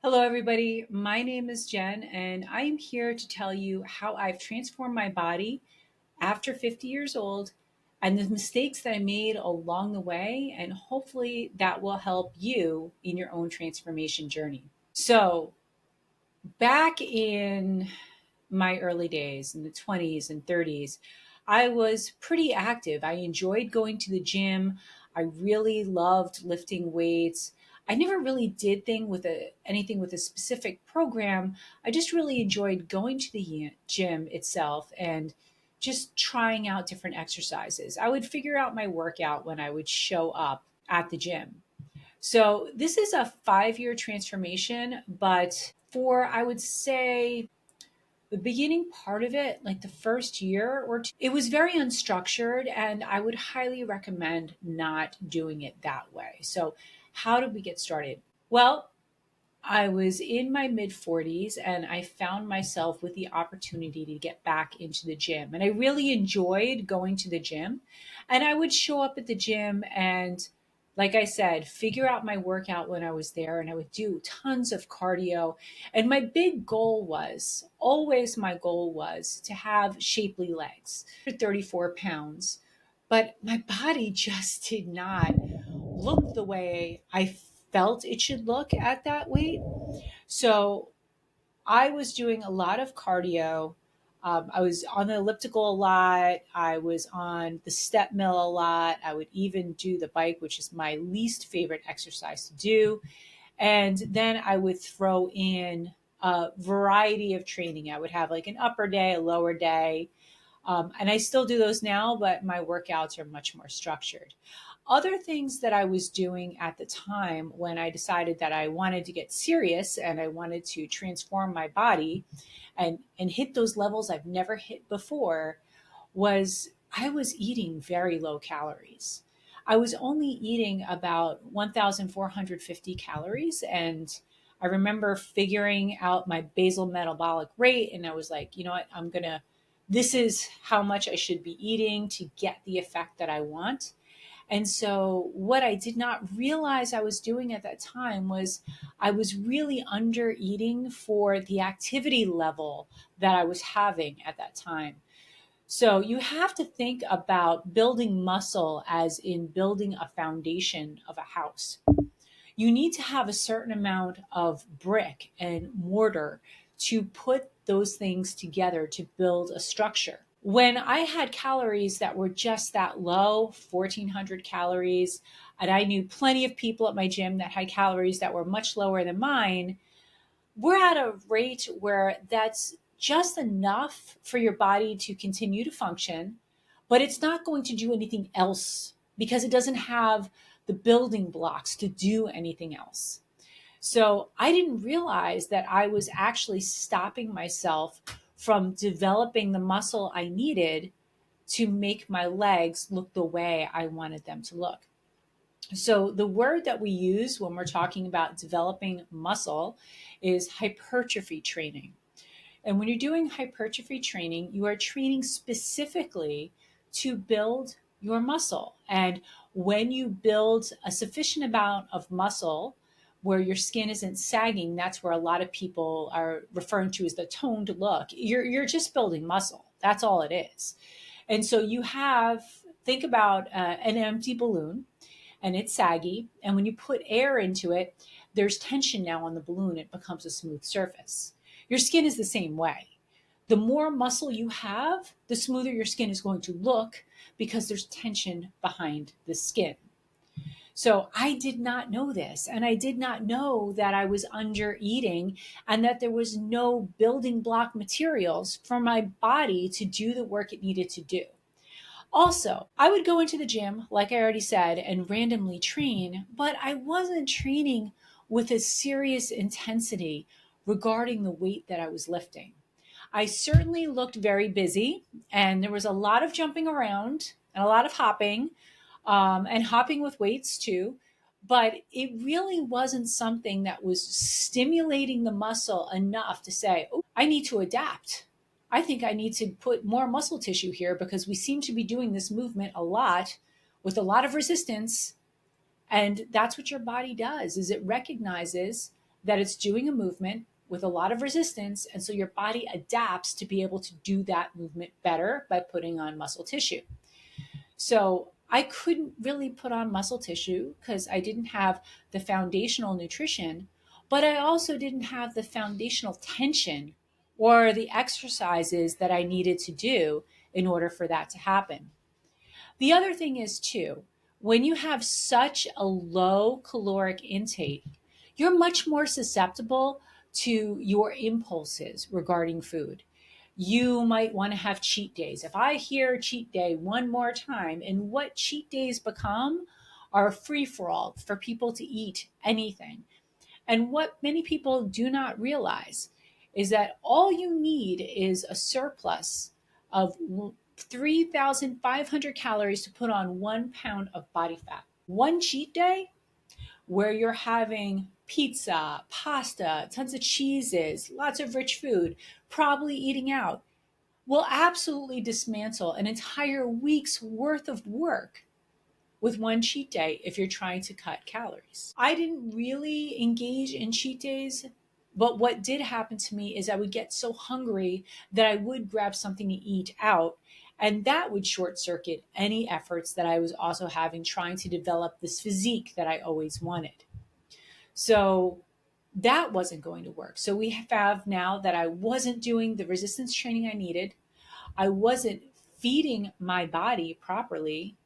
Hello, everybody. My name is Jen, and I am here to tell you how I've transformed my body after 50 years old and the mistakes that I made along the way. And hopefully, that will help you in your own transformation journey. So, back in my early days in the 20s and 30s, I was pretty active. I enjoyed going to the gym. I really loved lifting weights. I never really did anything with a specific program. I just really enjoyed going to the gym itself and just trying out different exercises. I would figure out my workout when I would show up at the gym. So this is a 5-year transformation, but for I would say the beginning part of it, like the first year or two, it was very unstructured, and I would highly recommend not doing it that way. So, how did we get started? Well, I was in my mid 40s and I found myself with the opportunity to get back into the gym. And I really enjoyed going to the gym. And I would show up at the gym and, like I said, figure out my workout when I was there. And I would do tons of cardio. And my big goal was always my goal was to have shapely legs, 34 pounds. But my body just did not look the way I felt it should look at that weight. So I was doing a lot of cardio. I was on the elliptical a lot. I was on the step mill a lot. I would even do the bike, which is my least favorite exercise to do. And then I would throw in a variety of training. I would have like an upper day, a lower day. And I still do those now, but my workouts are much more structured. Other things that I was doing at the time when I decided that I wanted to get serious and I wanted to transform my body and hit those levels I've never hit before was I was eating very low calories. I was only eating about 1,450 calories. And I remember figuring out my basal metabolic rate. And I was like, you know what? This is how much I should be eating to get the effect that I want. And so, what I did not realize I was doing at that time was I was really under eating for the activity level that I was having at that time. So, you have to think about building muscle as in building a foundation of a house. You need to have a certain amount of brick and mortar to put those things together to build a structure. When I had calories that were just that low, 1,400 calories, and I knew plenty of people at my gym that had calories that were much lower than mine, we're at a rate where that's just enough for your body to continue to function, but it's not going to do anything else because it doesn't have the building blocks to do anything else. So I didn't realize that I was actually stopping myself from developing the muscle I needed to make my legs look the way I wanted them to look. So, the word that we use when we're talking about developing muscle is hypertrophy training. And when you're doing hypertrophy training, you are training specifically to build your muscle. And when you build a sufficient amount of muscle where your skin isn't sagging, that's where a lot of people are referring to as the toned look. You're just building muscle. That's all it is. And so think about an empty balloon and it's saggy. And when you put air into it, there's tension now on the balloon. It becomes a smooth surface. Your skin is the same way. The more muscle you have, the smoother your skin is going to look because there's tension behind the skin. So I did not know this. And I did not know that I was under eating and that there was no building block materials for my body to do the work it needed to do. Also, I would go into the gym, like I already said, and randomly train, but I wasn't training with a serious intensity regarding the weight that I was lifting. I certainly looked very busy, and there was a lot of jumping around and a lot of hopping, and hopping with weights too. But it really wasn't something that was stimulating the muscle enough to say, oh, I need to adapt. I think I need to put more muscle tissue here because we seem to be doing this movement a lot with a lot of resistance. And that's what your body does is it recognizes that it's doing a movement with a lot of resistance. And so your body adapts to be able to do that movement better by putting on muscle tissue. So I couldn't really put on muscle tissue because I didn't have the foundational nutrition, but I also didn't have the foundational tension or the exercises that I needed to do in order for that to happen. The other thing is, too, when you have such a low caloric intake, you're much more susceptible to your impulses regarding food. You might want to have cheat days. If I hear cheat day one more time, and what cheat days become are free for all for people to eat anything. And what many people do not realize is that all you need is a surplus of 3,500 calories to put on 1 pound of body fat. One cheat day where you're having pizza, pasta, tons of cheeses, lots of rich food, probably eating out, will absolutely dismantle an entire week's worth of work with one cheat day if you're trying to cut calories. I didn't really engage in cheat days, but what did happen to me is I would get so hungry that I would grab something to eat out. And that would short circuit any efforts that I was also having trying to develop this physique that I always wanted. So that wasn't going to work. So we have now that I wasn't doing the resistance training I needed, I wasn't feeding my body properly.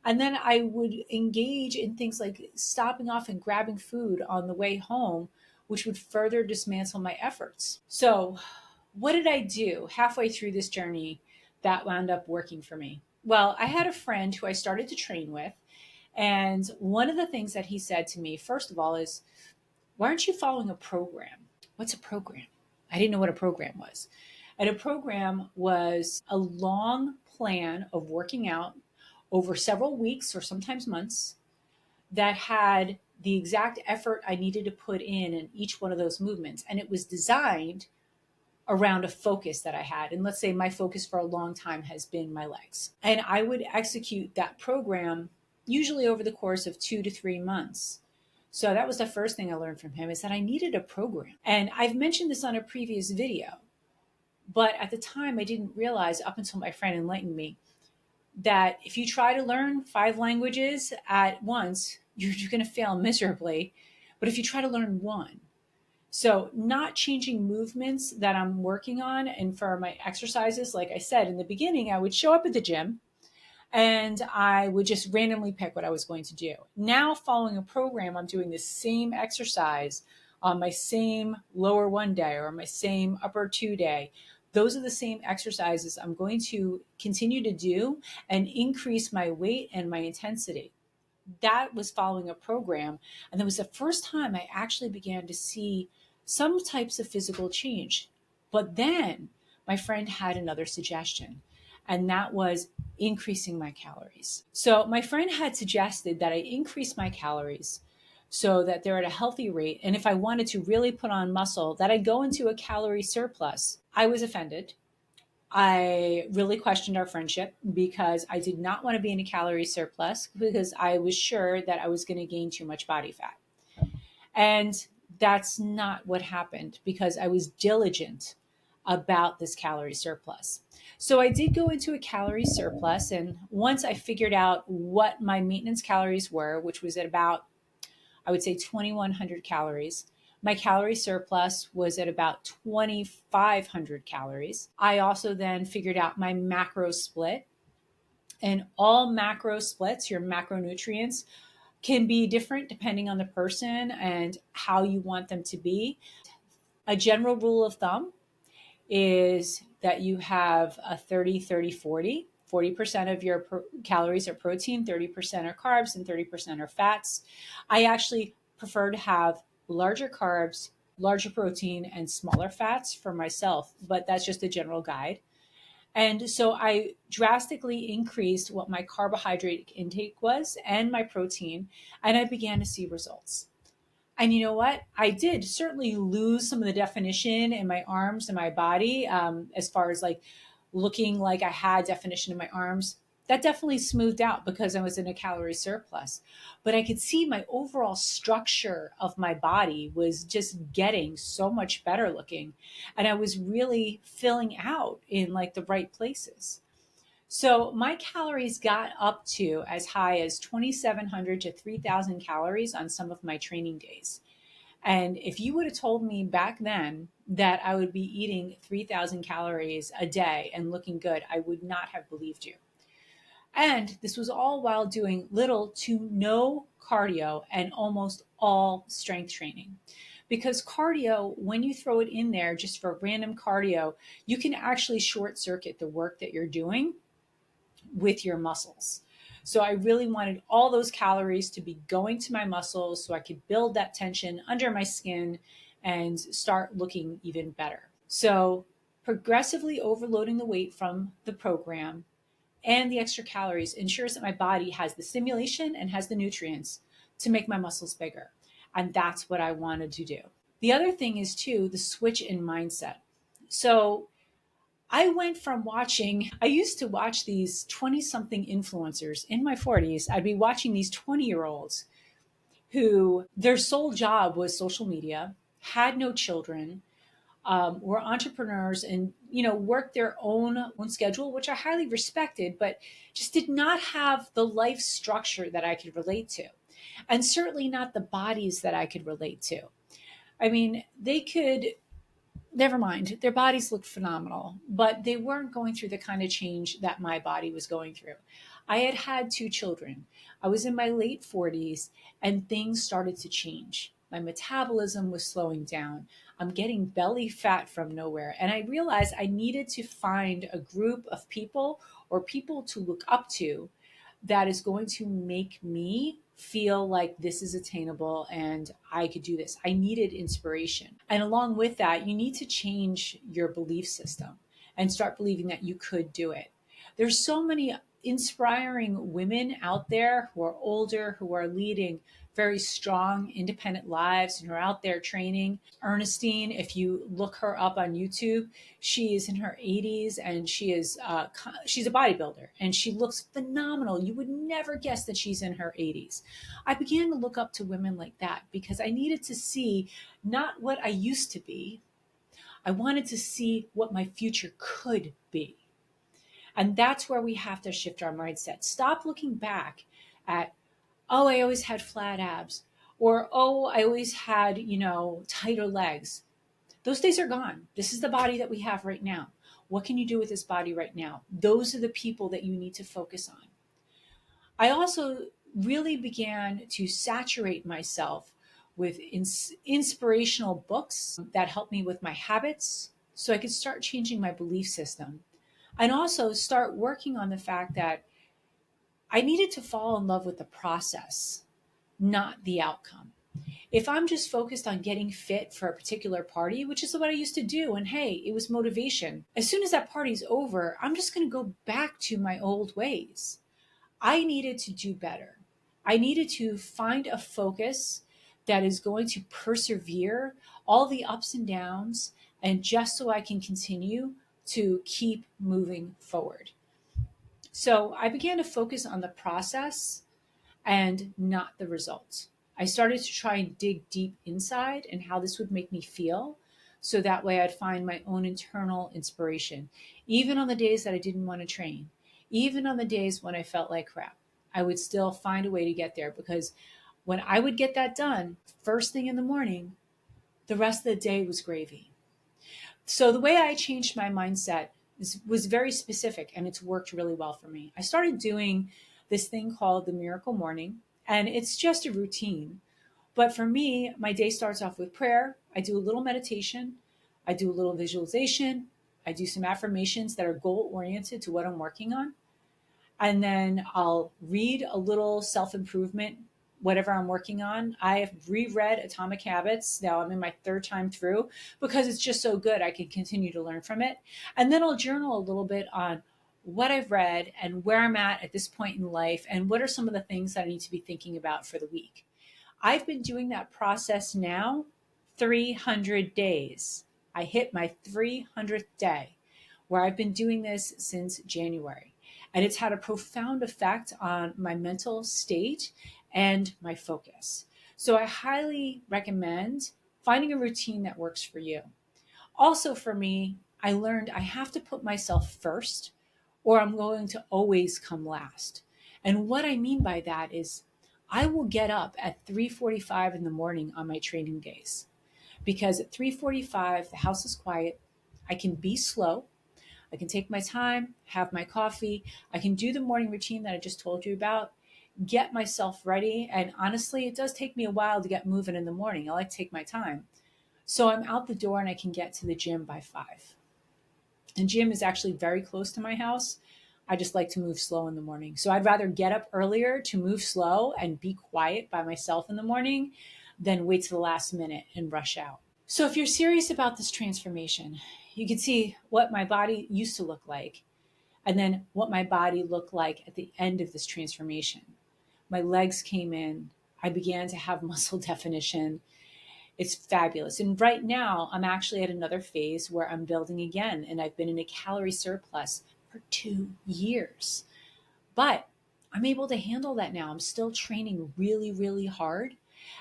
And then I would engage in things like stopping off and grabbing food on the way home, which would further dismantle my efforts. So, what did I do halfway through this journey that wound up working for me? Well, I had a friend who I started to train with. And one of the things that he said to me, first of all, is, why aren't you following a program? What's a program? I didn't know what a program was. And a program was a long plan of working out over several weeks or sometimes months that had the exact effort I needed to put in each one of those movements. And it was designed around a focus that I had. And let's say my focus for a long time has been my legs. And I would execute that program usually over the course of 2 to 3 months. So that was the first thing I learned from him, is that I needed a program. And I've mentioned this on a previous video, but at the time I didn't realize, up until my friend enlightened me, that if you try to learn 5 languages at once, you're going to fail miserably. But if you try to learn one, so not changing movements that I'm working on, and for my exercises, like I said in the beginning, I would show up at the gym and I would just randomly pick what I was going to do. Now, following a program, I'm doing the same exercise on my same lower one day or my same upper 2 day. Those are the same exercises I'm going to continue to do and increase my weight and my intensity. That was following a program. And that was the first time I actually began to see some types of physical change. But then my friend had another suggestion, and that was increasing my calories. So my friend had suggested that I increase my calories so that they're at a healthy rate. And if I wanted to really put on muscle, that I go into a calorie surplus. I was offended. I really questioned our friendship because I did not want to be in a calorie surplus because I was sure that I was going to gain too much body fat. And that's not what happened because I was diligent about this calorie surplus. So I did go into a calorie surplus. And once I figured out what my maintenance calories were, which was at about, I would say, 2,100 calories, my calorie surplus was at about 2,500 calories. I also then figured out my macro split. And all macro splits, your macronutrients, can be different depending on the person and how you want them to be. A general rule of thumb is that you have a 30, 30, 40. 40% of your calories are protein, 30% are carbs, and 30% are fats. I actually prefer to have larger carbs, larger protein, and smaller fats for myself, but that's just a general guide. And so I drastically increased what my carbohydrate intake was and my protein, and I began to see results. And you know what? I did certainly lose some of the definition in my arms and my body, as far as like looking like I had definition in my arms. That definitely smoothed out because I was in a calorie surplus. But I could see my overall structure of my body was just getting so much better looking. And I was really filling out in like the right places. So my calories got up to as high as 2,700 to 3,000 calories on some of my training days. And if you would have told me back then that I would be eating 3,000 calories a day and looking good, I would not have believed you. And this was all while doing little to no cardio and almost all strength training. Because cardio, when you throw it in there just for random cardio, you can actually short circuit the work that you're doing with your muscles. So I really wanted all those calories to be going to my muscles so I could build that tension under my skin and start looking even better. So progressively overloading the weight from the program and the extra calories ensures that my body has the stimulation and has the nutrients to make my muscles bigger. And that's what I wanted to do. The other thing is, too, the switch in mindset. So I went from watching, I used to watch these 20 something influencers in my 40s. I'd be watching these 20-year-olds who their sole job was social media, had no children, were entrepreneurs and worked their own schedule, which I highly respected, but just did not have the life structure that I could relate to, and certainly not the bodies that I could relate to. I mean, they could, never mind, their bodies looked phenomenal, but they weren't going through the kind of change that my body was going through. I had had two children. I was in my late 40s and things started to change. My metabolism was slowing down. I'm getting belly fat from nowhere. And I realized I needed to find a group of people or people to look up to that is going to make me feel like this is attainable and I could do this. I needed inspiration. And along with that, you need to change your belief system and start believing that you could do it. There's so many inspiring women out there who are older, who are leading very strong, independent lives and are out there training. Ernestine, if you look her up on YouTube, she is in her 80s and she's a bodybuilder and she looks phenomenal. You would never guess that she's in her 80s. I began to look up to women like that because I needed to see not what I used to be. I wanted to see what my future could be. And that's where we have to shift our mindset. Stop looking back at, oh, I always had flat abs, or, oh, I always had, tighter legs. Those days are gone. This is the body that we have right now. What can you do with this body right now? Those are the people that you need to focus on. I also really began to saturate myself with inspirational books that helped me with my habits so I could start changing my belief system and also start working on the fact that I needed to fall in love with the process, not the outcome. If I'm just focused on getting fit for a particular party, which is what I used to do, and hey, it was motivation, as soon as that party's over, I'm just going to go back to my old ways. I needed to do better. I needed to find a focus that is going to persevere all the ups and downs, and just so I can continue to keep moving forward. So I began to focus on the process and not the results. I started to try and dig deep inside and how this would make me feel. So that way I'd find my own internal inspiration. Even on the days that I didn't want to train, even on the days when I felt like crap, I would still find a way to get there because when I would get that done first thing in the morning, the rest of the day was gravy. So the way I changed my mindset was very specific and it's worked really well for me. I started doing this thing called the miracle morning, and it's just a routine. But for me, my day starts off with prayer. I do a little meditation, I do a little visualization, I do some affirmations that are goal oriented to what I'm working on. And then I'll read a little self improvement, whatever I'm working on. I have reread Atomic Habits. Now I'm in my third time through because it's just so good. I can continue to learn from it. And then I'll journal a little bit on what I've read and where I'm at this point in life and what are some of the things that I need to be thinking about for the week. I've been doing that process now 300 days. I hit my 300th day where I've been doing this since January. And it's had a profound effect on my mental state and my focus. So I highly recommend finding a routine that works for you. Also, for me, I learned I have to put myself first or I'm going to always come last. And what I mean by that is I will get up at 3:45 in the morning on my training days because at 3:45 the house is quiet. I can be slow. I can take my time, have my coffee. I can do the morning routine that I just told you about, get myself ready. And honestly, it does take me a while to get moving in the morning. I like to take my time. So I'm out the door and I can get to the gym by 5. And gym is actually very close to my house. I just like to move slow in the morning. So I'd rather get up earlier to move slow and be quiet by myself in the morning than wait to the last minute and rush out. So if you're serious about this transformation, you can see what my body used to look like and then what my body looked like at the end of this transformation. My legs came in. I began to have muscle definition. It's fabulous. And right now, I'm actually at another phase where I'm building again, and I've been in a calorie surplus for 2 years. But I'm able to handle that now. I'm still training really, really hard.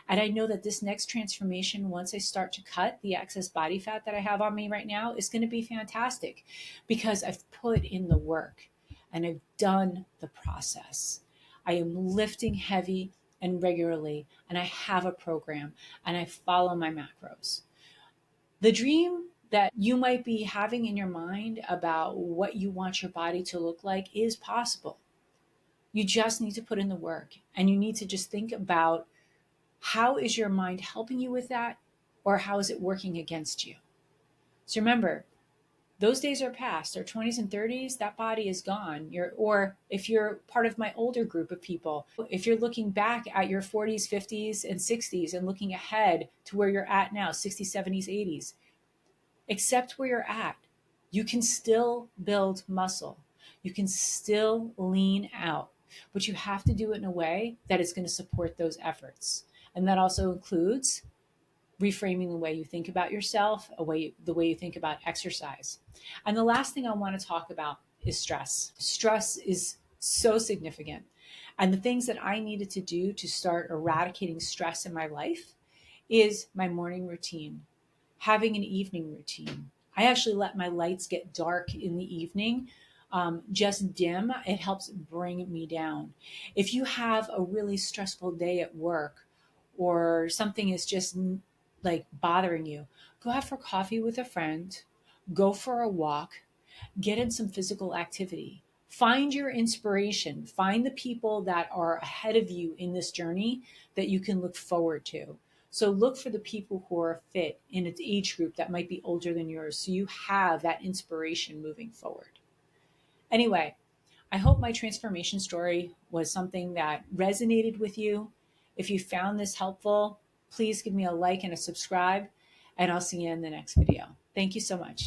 And I know that this next transformation, once I start to cut the excess body fat that I have on me right now, is going to be fantastic because I've put in the work and I've done the process. I am lifting heavy and regularly, and I have a program and I follow my macros. The dream that you might be having in your mind about what you want your body to look like is possible. You just need to put in the work and you need to just think about how is your mind helping you with that or how is it working against you? So remember, those days are past. Our 20s and 30s, that body is gone. Or if you're part of my older group of people, if you're looking back at your 40s, 50s, and 60s and looking ahead to where you're at now, 60s, 70s, 80s, accept where you're at. You can still build muscle. You can still lean out, but you have to do it in a way that is going to support those efforts. And that also includes reframing the way you think about yourself, the way you think about exercise. And the last thing I want to talk about is stress. Stress is so significant. And the things that I needed to do to start eradicating stress in my life is my morning routine, having an evening routine. I actually let my lights get dark in the evening, just dim. It helps bring me down. If you have a really stressful day at work or something is just like bothering you, go out for coffee with a friend, go for a walk, get in some physical activity. Find your inspiration. Find the people that are ahead of you in this journey that you can look forward to. So look for the people who are fit in its age group that might be older than yours so you have that inspiration moving forward. Anyway, I hope my transformation story was something that resonated with you. If you found this helpful, please give me a like and a subscribe, and I'll see you in the next video. Thank you so much.